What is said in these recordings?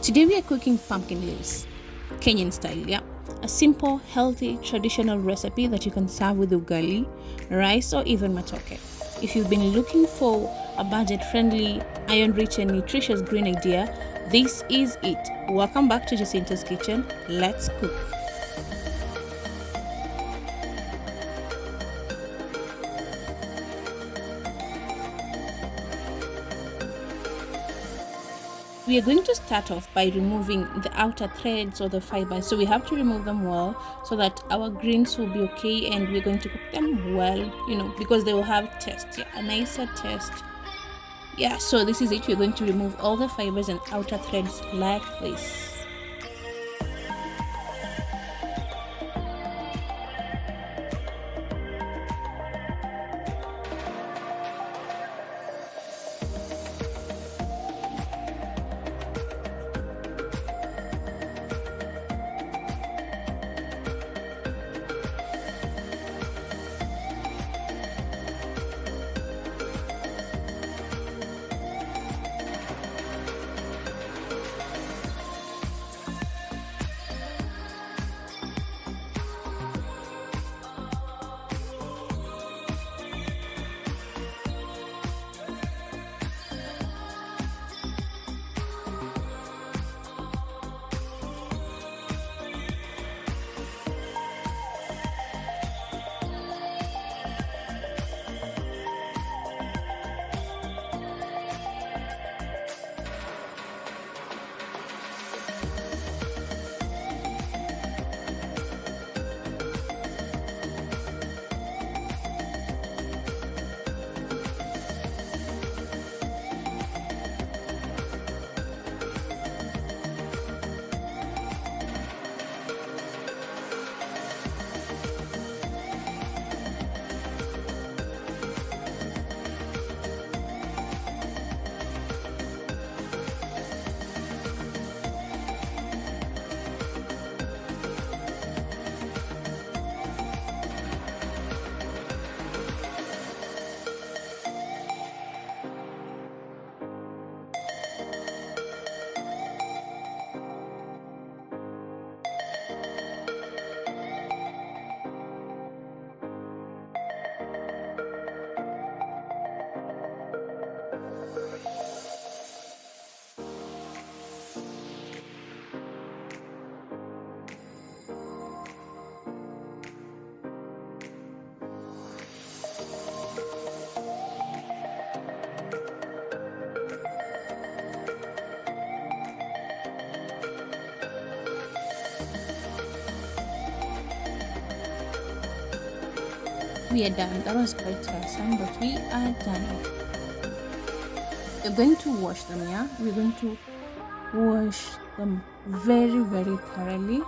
Today we are cooking pumpkin leaves, Kenyan style, yeah. A simple, healthy, traditional recipe that you can serve with ugali, rice, or even matoke. If you've been looking for a budget-friendly, iron-rich, and nutritious green idea, this is it. Welcome back to Jacinta's kitchen. Let's cook. We are going to start off by removing the outer threads or the fibers. So we have to remove them well so that our greens will be okay, and we're going to cook them well, because they will have taste, yeah, a nicer taste. Yeah, so this is it. We're going to remove all the fibers and outer threads like this. We are done. That was quite tiresome, but we are done. We're going to wash them, yeah? We're going to wash them very, very thoroughly.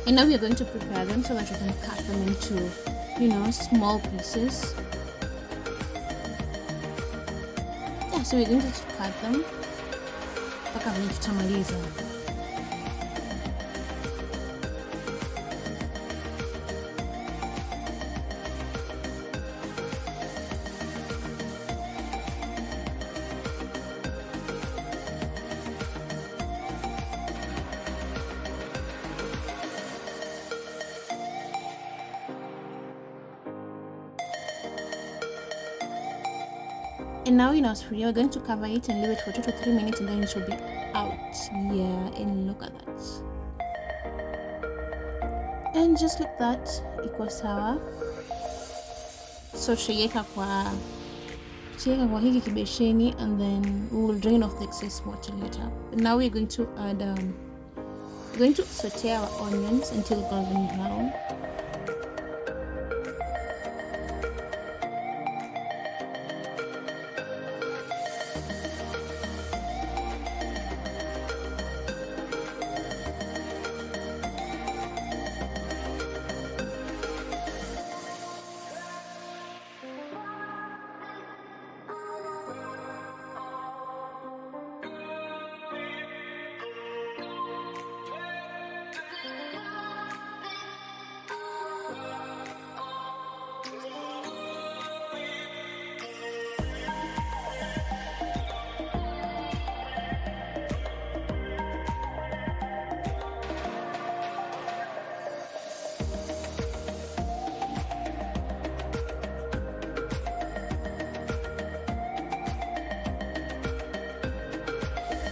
And now we are going to prepare them so that we can cut them into, small pieces. Yeah, so we're going to cut them mpaka venye tutamaliza. And now in our sphere, we're going to cover it and leave it for 2 to 3 minutes, and then it will be out. Yeah, and look at that. And just like that, iko sawa. So tutaiweka kwa hiki kibesheni, and then we will drain off the excess water later. And now we're going to add we're going to saute our onions until golden brown.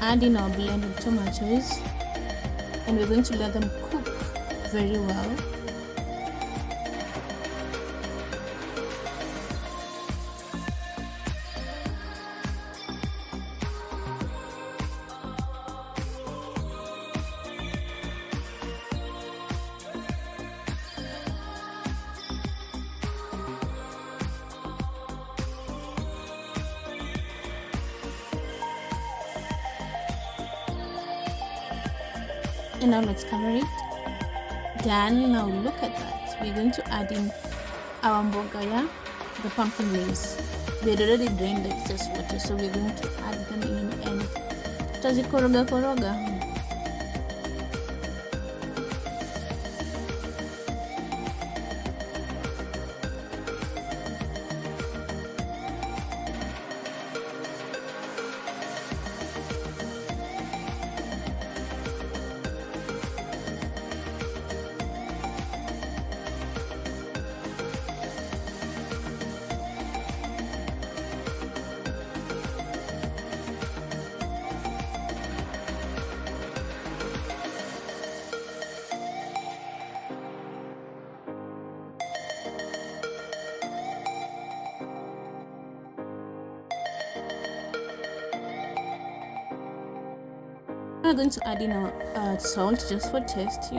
Add in our blended tomatoes, and we're going to let them cook very well. And now let's cover it. Done. Now look at that. We're going to add in our mbogaya, the pumpkin leaves. We had already drained the excess water, so we're going to add them in and tutazikoroga. We're going to add in our salt just for taste,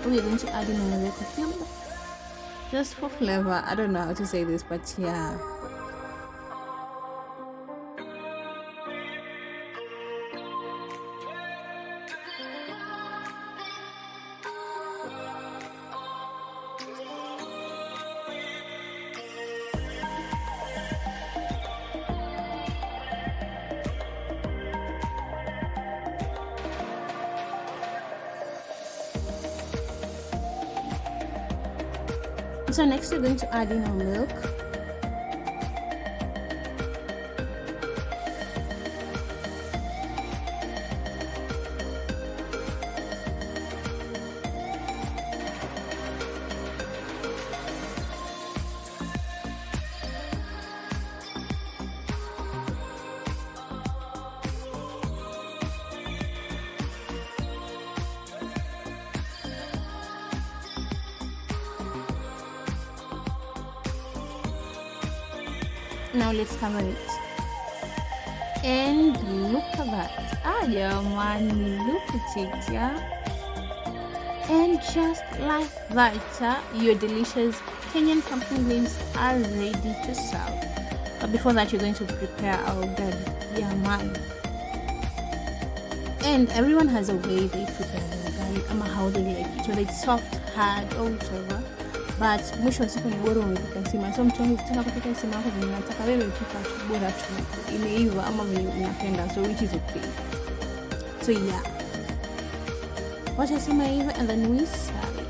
We're going to add in our red cube just for flavor. I don't know how to say this, but yeah. So next we're going to add in our milk. Now let's cover it. And look at that. Jamani, look at it, yeah? And just like that, your delicious Kenyan pumpkin leaves are ready to serve. But before that, you're going to prepare our ugali. Yeah, man. And everyone has a way they prepare the ugali, how they like it, whether it's soft, hard, or whichever. but mwisho wa siku ni bora umepika sima. So mtu wangu ukitaka kupika sima yako vile unataka wewe, pika tu, bora tu imeiva ama vile unapenda, so which is okay. So yeah, wacha sima ive and then we serve it.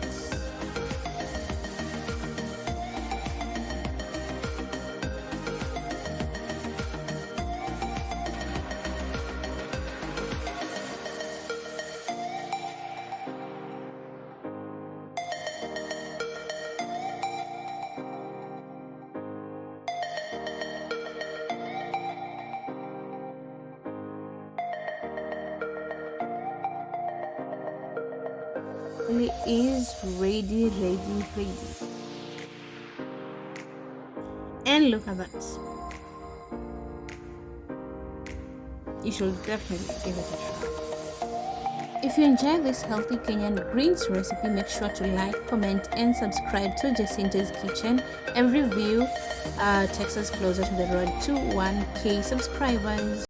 It is ready. And look at that. You should definitely give it a try. If you enjoy this healthy Kenyan greens recipe, make sure to like, comment, and subscribe to Jacinta's Kitchen. Every view takes us closer to the road to 1K subscribers.